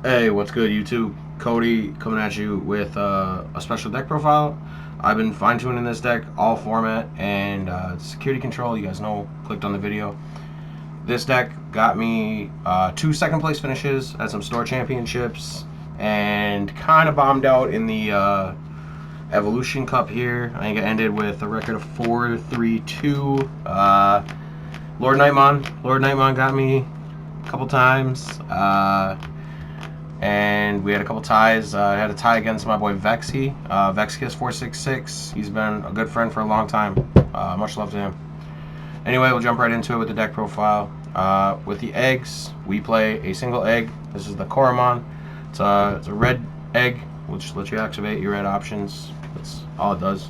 Hey, what's good, YouTube? Cody coming at you with a special deck profile. I've been fine-tuning this deck, all format, and security control, you guys know, clicked on the video. This deck got me 2 second-place finishes at some store championships, and kind of bombed out in the Evolution Cup here. I think it ended with a record of 4-3-2. Lord Nightmon got me a couple times. And we had a couple ties. I had a tie against my boy Vexy. VexKiss466. He's been a good friend for a long time. Much love to him. Anyway, we'll jump right into it with the deck profile. With the eggs, we play a single egg. This is the Koromon. It's a red egg, which lets you activate your red options. That's all it does.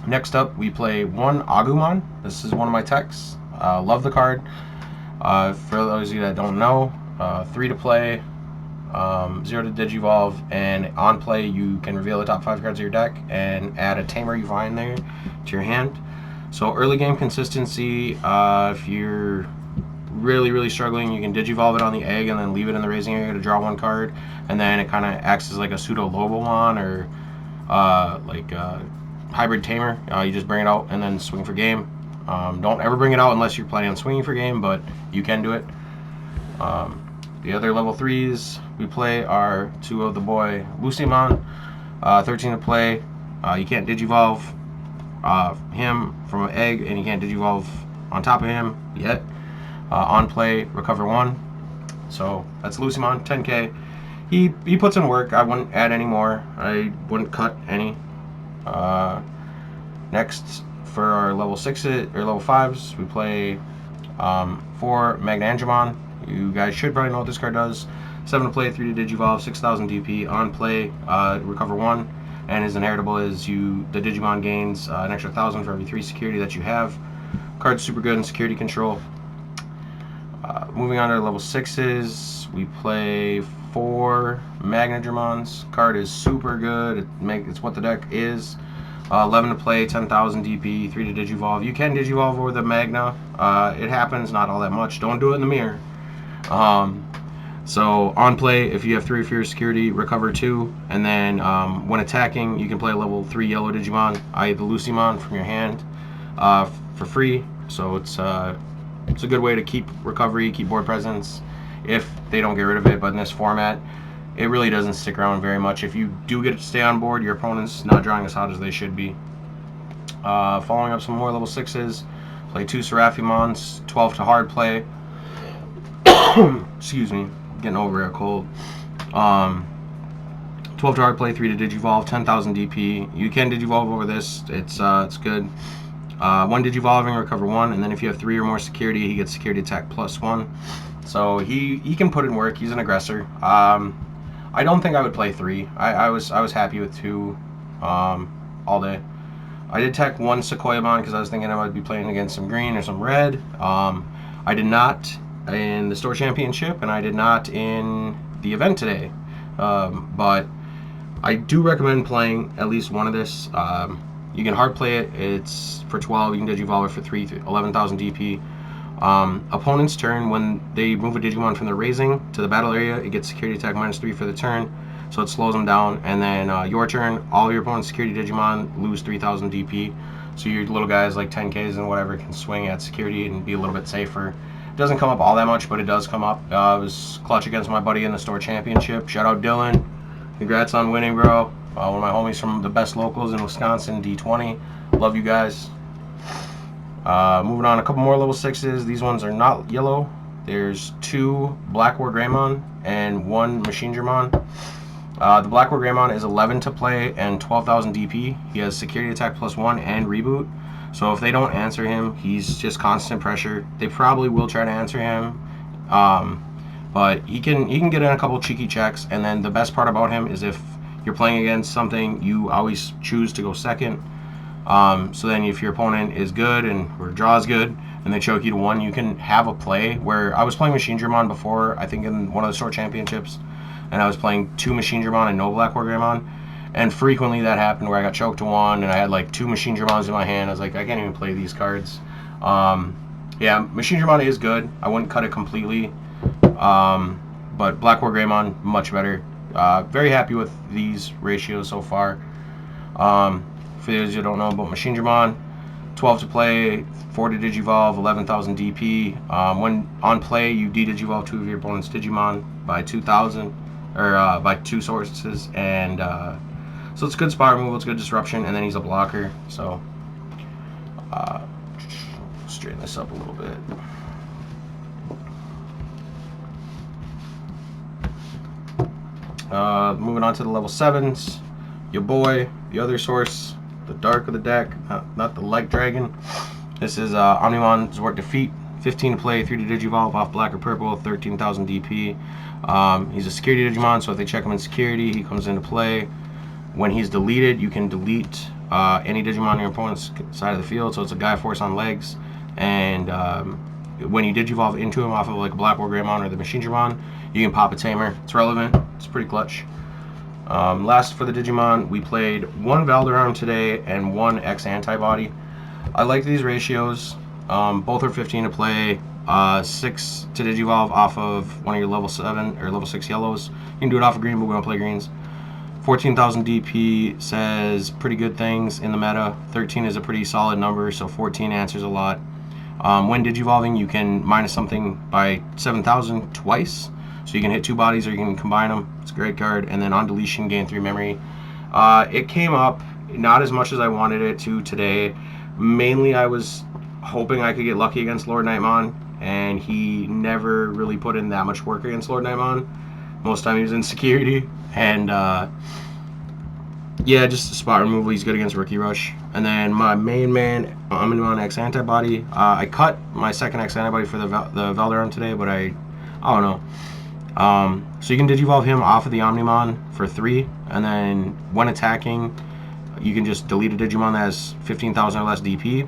Next up, we play one Agumon. This is one of my techs. Love the card. For those of you that don't know, 3 to play, 0 to Digivolve, and on play you can reveal the top 5 cards of your deck and add a tamer you find there to your hand. So early game consistency, if you're really struggling, you can Digivolve it on the egg and then leave it in the raising area to draw 1 card, and then it kind of acts as like a pseudo Lobomon or hybrid tamer. You just bring it out and then swing for game. Don't ever bring it out unless you're planning on swinging for game, but you can do it. The other level 3s we play are 2 of the boy Lucemon, 13 to play. You can't Digivolve him from an egg, and you can't Digivolve on top of him yet. On play, recover 1. So that's Lucemon, 10k. He puts in work. I wouldn't add any more. I wouldn't cut any. Next, for our level 6s or level 5s, we play 4 MagnaAngemon. You guys should probably know what this card does. 7 to play, 3 to Digivolve, 6,000 DP. On play, recover 1. And his inheritable is the Digimon gains an extra 1,000 for every 3 security that you have. Card's super good in security control. Moving on to level 6s, we play 4 Magnadramons. Card is super good. It's what the deck is. 11 to play, 10,000 DP, 3 to Digivolve. You can Digivolve over the Magna. It happens, not all that much. Don't do it in the mirror. So on play, if you have 3 of your security, recover 2, and then when attacking, you can play a level 3 yellow Digimon, i.e. the Lucemon, from your hand for free. So it's a good way to keep recovery, keep board presence if they don't get rid of it. But in this format, it really doesn't stick around very much. If you do get to stay on board, your opponent's not drawing as hot as they should be. Following up some more level 6s, play 2 Seraphimons, 12 to hard play. Excuse me, getting over a cold. 12 to hard play, 3 to Digivolve, 10,000 DP. You can Digivolve over this. It's good. 1 Digivolving, recover 1, and then if you have 3 or more security, he gets security attack +1. So he can put in work. He's an aggressor. I don't think I would play 3. I was happy with 2 all day. I did tech 1 Sequoiamon because I was thinking I might be playing against some green or some red. I did not in the store championship, and I did not in the event today. But I do recommend playing at least one of this. You can hard play it. It's for 12. You can Digivolve it for 3, 11,000 DP. Opponent's turn, when they move a Digimon from the raising to the battle area, it gets security attack -3 for the turn, so it slows them down. And then your turn, all your opponent's security Digimon lose 3,000 DP, so your little guys like 10Ks and whatever can swing at security and be a little bit safer. It doesn't come up all that much, but it does come up. I was clutch against my buddy in the store championship. Shout out Dylan. Congrats on winning, bro. One of my homies from the best locals in Wisconsin, D20. Love you guys. Moving on, a couple more level 6s. These ones are not yellow. There's 2 Black War Greymon and 1 Machinedramon. The Black War Greymon is 11 to play and 12,000 DP. He has security attack +1 and reboot. So if they don't answer him, he's just constant pressure. They probably will try to answer him, but he can get in a couple cheeky checks. And then the best part about him is if you're playing against something, you always choose to go second. So then if your opponent is good or draws good and they choke you to 1, you can have a play where I was playing Machinedramon before, I think in one of the store championships, and I was playing 2 Machinedramon and no Black War Greymon, and frequently that happened where I got choked to 1 and I had like 2 Machinedramons in my hand. I was like, I can't even play these cards. Yeah, Machinedramon is good. I wouldn't cut it completely. But Black War Greymon, much better. Very happy with these ratios so far. For those who don't know about Machinedramon, 12 to play, 4 to Digivolve, 11,000 DP. When on play, you de-Digivolve 2 of your opponent's Digimon by 2,000, or by 2 sources, and so it's good spot removal, it's good disruption, and then he's a blocker. So straighten this up a little bit. Moving on to the level 7s, your boy, the other source, the dark of the deck, not the light dragon. This is Omnimon Zwart Defeat, 15 to play, 3 to Digivolve off black or purple, 13,000 DP. He's a security Digimon, so if they check him in security, he comes into play. When he's deleted, you can delete any Digimon on your opponent's side of the field, so it's a Gaia Force on legs. And when you Digivolve into him off of like a Black War Greymon or the Machinedramon, you can pop a Tamer. It's relevant. It's pretty clutch. Last for the Digimon, we played 1 Valdur today and 1 X Antibody. I like these ratios. Both are 15 to play, 6 to Digivolve off of one of your level 7 or level 6 yellows. You can do it off of green, but we don't play greens. 14,000 DP says pretty good things in the meta. 13 is a pretty solid number, so 14 answers a lot. When Digivolving, you can minus something by 7,000 twice. So you can hit 2 bodies or you can combine them. It's a great card. And then on deletion, gain 3 memory. It came up not as much as I wanted it to today. Mainly I was hoping I could get lucky against Lord Nightmon, and he never really put in that much work against Lord Nightmon. Most of the time he was in security. And yeah, just spot removal. He's good against Rookie Rush. And then my main man, Omnimon X Antibody. I cut my second X Antibody for the Valdur today, but I don't know. So you can Digivolve him off of the Omnimon for 3, and then when attacking, you can just delete a Digimon that has 15,000 or less DP.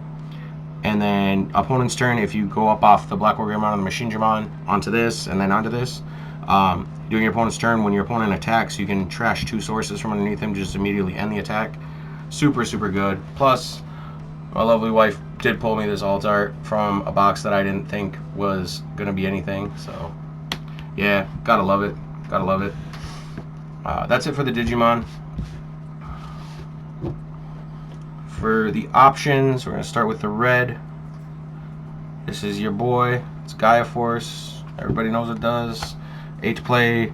And then opponent's turn, if you go up off the Black War Greymon and the Machinedramon onto this, and then onto this, during your opponent's turn, when your opponent attacks, you can trash 2 sources from underneath him to just immediately end the attack. Super, super good. Plus, my lovely wife did pull me this alt art from a box that I didn't think was going to be anything. So, yeah, gotta love it. Gotta love it. That's it for the Digimon. For the options, we're going to start with the red. This is your boy. It's Gaia Force. Everybody knows what it does. 8 to play.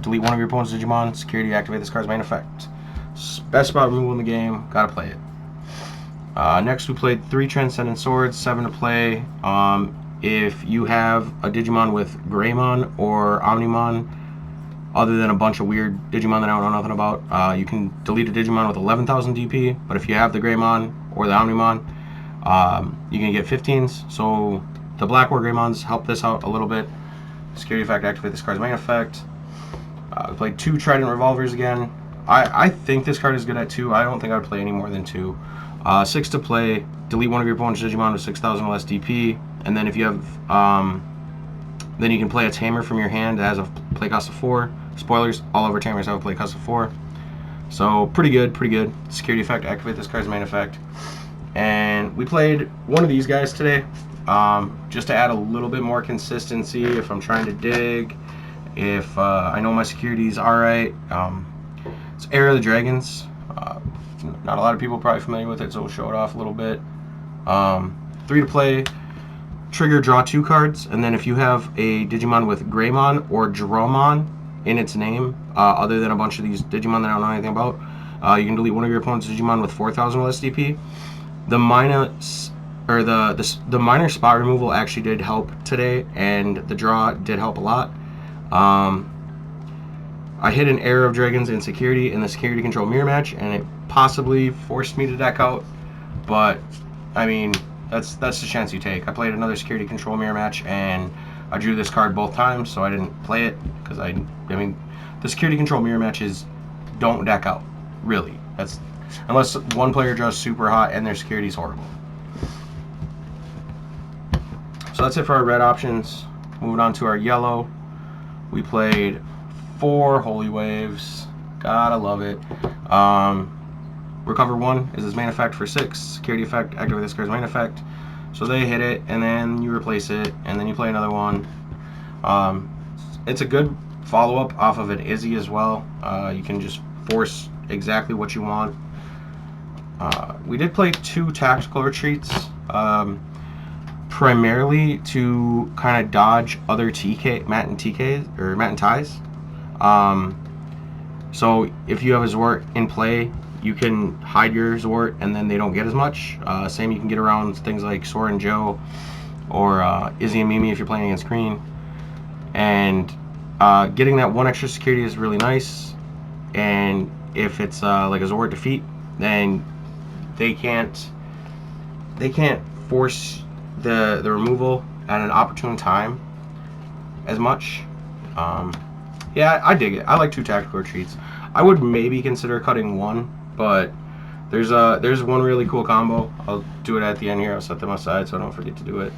Delete one of your opponent's Digimon. Security, activate this card's main effect. Best spot removal in the game. Gotta play it. Next, we played 3 Transcendent Swords. 7 to play. If you have a Digimon with Greymon or Omnimon, other than a bunch of weird Digimon that I don't know nothing about, you can delete a Digimon with 11,000 DP. But if you have the Greymon or the Omnimon, you can get 15s. So the Black War Greymons help this out a little bit. Security effect, activate this card's main effect. We played 2 Trident Revolvers again. I think this card is good at 2. I don't think I would play any more than 2. 6 to play. Delete one of your opponent's Digimon with 6,000 or less DP. And then if you have, then you can play a Tamer from your hand that has a play cost of 4. Spoilers, all of our Tamers have a play cost of 4. So pretty good, pretty good. Security effect, activate this card's main effect. And we played one of these guys today, just to add a little bit more consistency if I'm trying to dig, if I know my security is alright. It's Heir of the Dragons. Not a lot of people are probably familiar with it, so we'll show it off a little bit. 3 to play, trigger, draw 2 cards, and then if you have a Digimon with Greymon or Dromon in its name, other than a bunch of these Digimon that I don't know anything about, you can delete one of your opponent's Digimon with 4,000 or less DP. The minor spot removal actually did help today, and the draw did help a lot. I hit an Heir of Dragons in security in the security control mirror match, and it possibly forced me to deck out, but I mean, that's the chance you take. I played another security control mirror match, and I drew this card both times, so I didn't play it, because I mean, the security control mirror matches don't deck out, really. That's unless one player draws super hot and their security is horrible. So that's it for our red options. Moving on to our yellow, we played 4 Holy Waves. Gotta love it. Recover 1 is his main effect for 6. Security effect, activate this card's main effect. So they hit it, and then you replace it, and then you play another one. It's a good follow-up off of an Izzy as well. You can just force exactly what you want. We did play 2 tactical retreats, primarily to kind of dodge other Matt and ties. So if you have a Zort in play, you can hide your Zort and then they don't get as much. Same, you can get around things like Sora and Joe or Izzy and Mimi if you're playing against green. And getting that 1 extra security is really nice. And if it's like a Zord defeat, then they can't force the removal at an opportune time as much. Yeah, I dig it. I like 2 tactical retreats. I would maybe consider cutting 1, but there's one really cool combo. I'll do it at the end here. I'll set them aside so I don't forget to do it.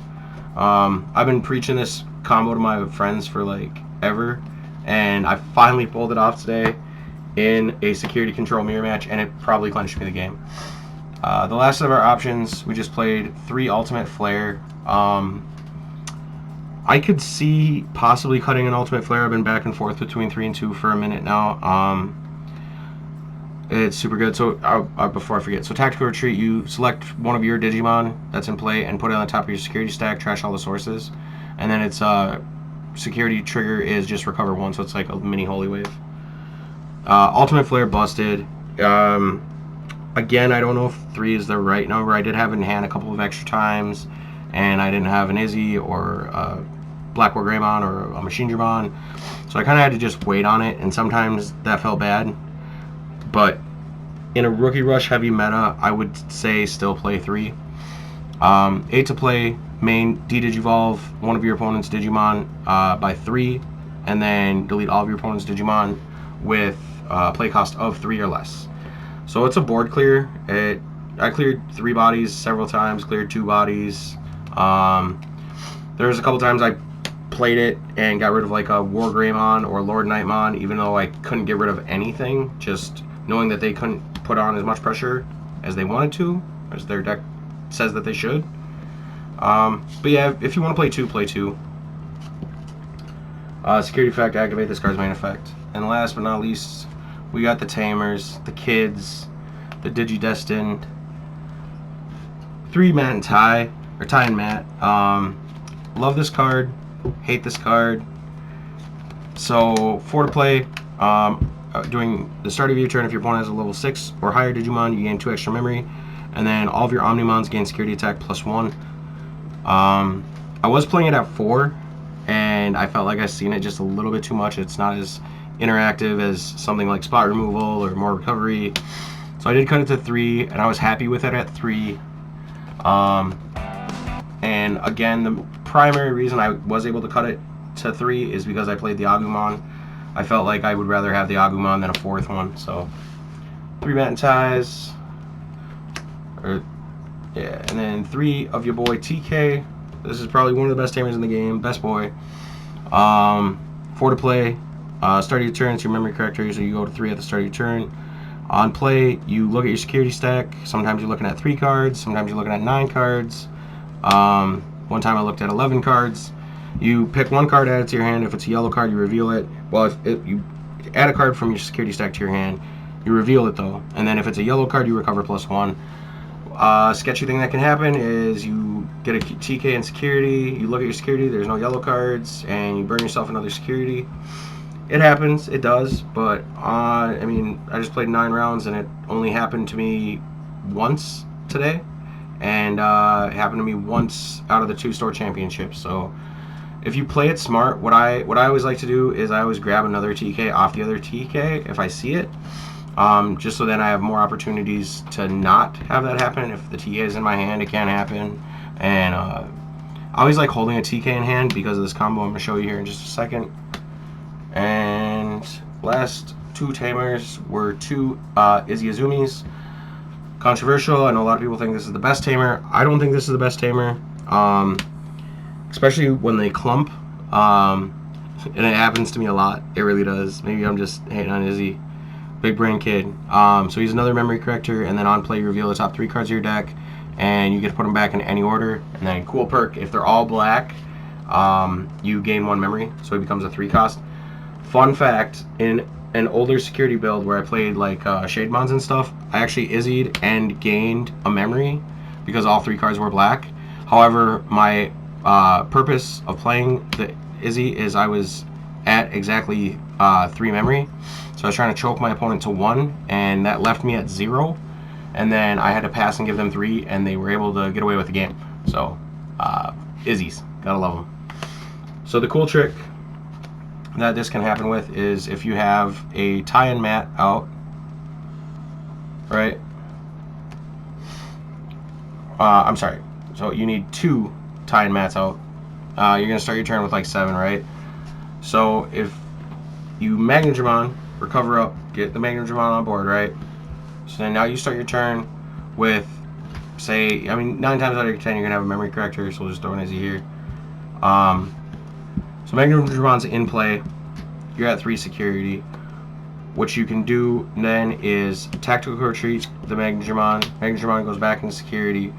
I've been preaching this combo to my friends for like ever, and I finally pulled it off today in a security control mirror match, and it probably clinched me the game. The last of our options, we just played 3 Ultimate Flare. I could see possibly cutting an Ultimate Flare. I've been back and forth between 3 and 2 for a minute now. It's super good. So before I forget, so Tactical Retreat, you select one of your Digimon that's in play and put it on the top of your security stack, trash all the sources, and then its security trigger is just recover 1, so it's like a mini Holy Wave. Ultimate Flare busted. Again, I don't know if 3 is the right number. I did have it in hand a couple of extra times, and I didn't have an Izzy or a Black War Greymon or a Machinedramon, so I kind of had to just wait on it, and sometimes that felt bad. But in a Rookie Rush heavy meta, I would say still play 3. 8 to play, main de-digivolve one of your opponent's Digimon by 3, and then delete all of your opponent's Digimon with play cost of 3 or less. So it's a board clear. I cleared 3 bodies several times, cleared 2 bodies. There was a couple times I played it and got rid of like a War Greymon or Lord Nightmon, even though I couldn't get rid of anything, just knowing that they couldn't put on as much pressure as they wanted to, as their deck says that they should. But yeah, if you want to play 2, play 2. Security effect, activate this card's main effect. And last but not least, we got the Tamers, the Kids, the Digidestined, 3 Matt and Ty, or Ty and Matt. Love this card, hate this card. So 4 to play, during the start of your turn, if your opponent has a level 6 or higher Digimon, you gain 2 extra memory, and then all of your Omnimons gain security attack +1. I was playing it at 4, and I felt like I've seen it just a little bit too much. It's not as interactive as something like spot removal or more recovery, so I did cut it to 3, and I was happy with it at 3. And again, the primary reason I was able to cut it to 3 is because I played the Agumon. I felt like I would rather have the Agumon than a 4th one. So 3 Matt and Ties, yeah, and then 3 of your boy TK. This is probably one of the best tamers in the game, best boy. 4 to play. Start of your turn, it's your memory character, so you go to 3 at the start of your turn. On play, you look at your security stack. Sometimes you're looking at 3 cards, sometimes you're looking at 9 cards. One time I looked at 11 cards. You pick 1 card, add it to your hand. If it's a yellow card, you reveal it. Well, if you add a card from your security stack to your hand, you reveal it though. And then if it's a yellow card, you recover +1. Sketchy thing that can happen is you get a TK in security, you look at your security, there's no yellow cards, and you burn yourself another security. It happens, it does, but I mean, I just played 9 rounds and it only happened to me once today, and it happened to me once out of the 2 store championships. So if you play it smart, what I always like to do is I always grab another TK off the other TK if I see it, just so then I have more opportunities to not have that happen. If the TK is in my hand, it can't happen. And I always like holding a TK in hand because of this combo I'm going to show you here in just a second. And last 2 tamers were 2 Izzy Izumis. Controversial, I know a lot of people think this is the best tamer. I don't think this is the best tamer, especially when they clump, and it happens to me a lot. It really does. Maybe I'm just hating on Izzy. Big brain kid. So he's another memory corrector, and then on play you reveal the top 3 cards of your deck, and you get to put them back in any order. And then cool perk, if they're all black, you gain 1 memory, so it becomes a 3 cost. Fun fact, in an older security build where I played like Shademons and stuff, I actually Izzy'd and gained a memory because all 3 cards were black. However, my purpose of playing the Izzy is I was at exactly 3 memory, so I was trying to choke my opponent to 1, and that left me at 0, and then I had to pass and give them 3, and they were able to get away with the game. So Izzy's, gotta love them. So the cool trick that this can happen with is if you have a tie-in mat out, right? I'm sorry. So you need 2 tie-in mats out. You're gonna start your turn with like 7, right? So if you Magnadramon, recover up, get the Magnadramon on board, right? So then now you start your turn with, say, I mean, 9 times out of 10 you're gonna have a memory corrector, so we'll just throw an Izzy here. So Magnadраmon's in play. You're at 3 security. What you can do then is tactical retreat the Magnadramon. Magnadramon goes back into security.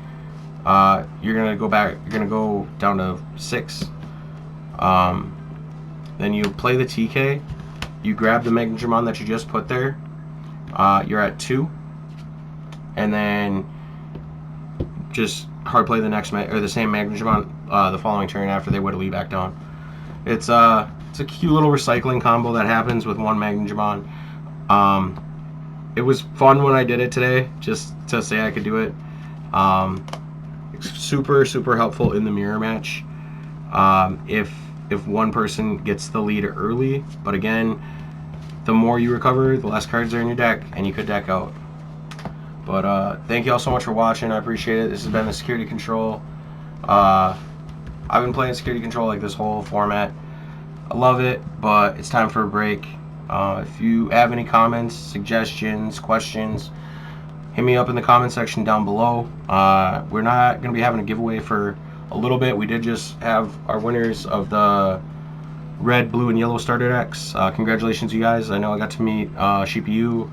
You're gonna go back. You're gonna go down to 6. Then you play the TK. You grab the Magnadramon that you just put there. You're at 2, and then just hard play the next or the same Magnadramon the following turn after they whittle you back down. It's a cute little recycling combo that happens with 1 Magnadramon. It was fun when I did it today, just to say I could do it. Super helpful in the mirror match. If one person gets the lead early, but again, the more you recover, the less cards are in your deck, and you could deck out. But thank you all so much for watching. I appreciate it. This has been the Security Control. I've been playing Security Control like this whole format. I love it, but it's time for a break. If you have any comments, suggestions, questions, hit me up in the comment section down below. We're not going to be having a giveaway for a little bit. We did just have our winners of the red, blue, and yellow starter decks. Congratulations, you guys. I know I got to meet CPU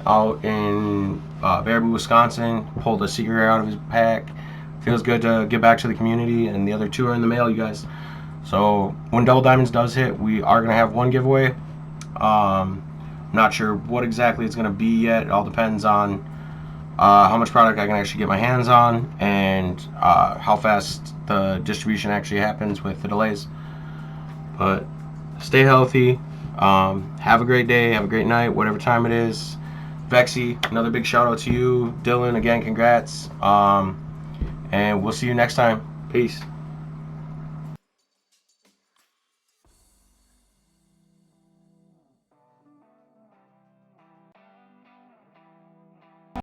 out in Baraboo, Wisconsin. Pulled a secret out of his pack. Feels good to give back to the community, and the other 2 are in the mail, you guys. So when Double Diamonds does hit, we are going to have 1 giveaway. Not sure what exactly it's going to be yet. It all depends on how much product I can actually get my hands on, and how fast the distribution actually happens with the delays. But stay healthy. Have a great day. Have a great night, whatever time it is. Vexy, another big shout out to you. Dylan, again, congrats. And we'll see you next time. Peace.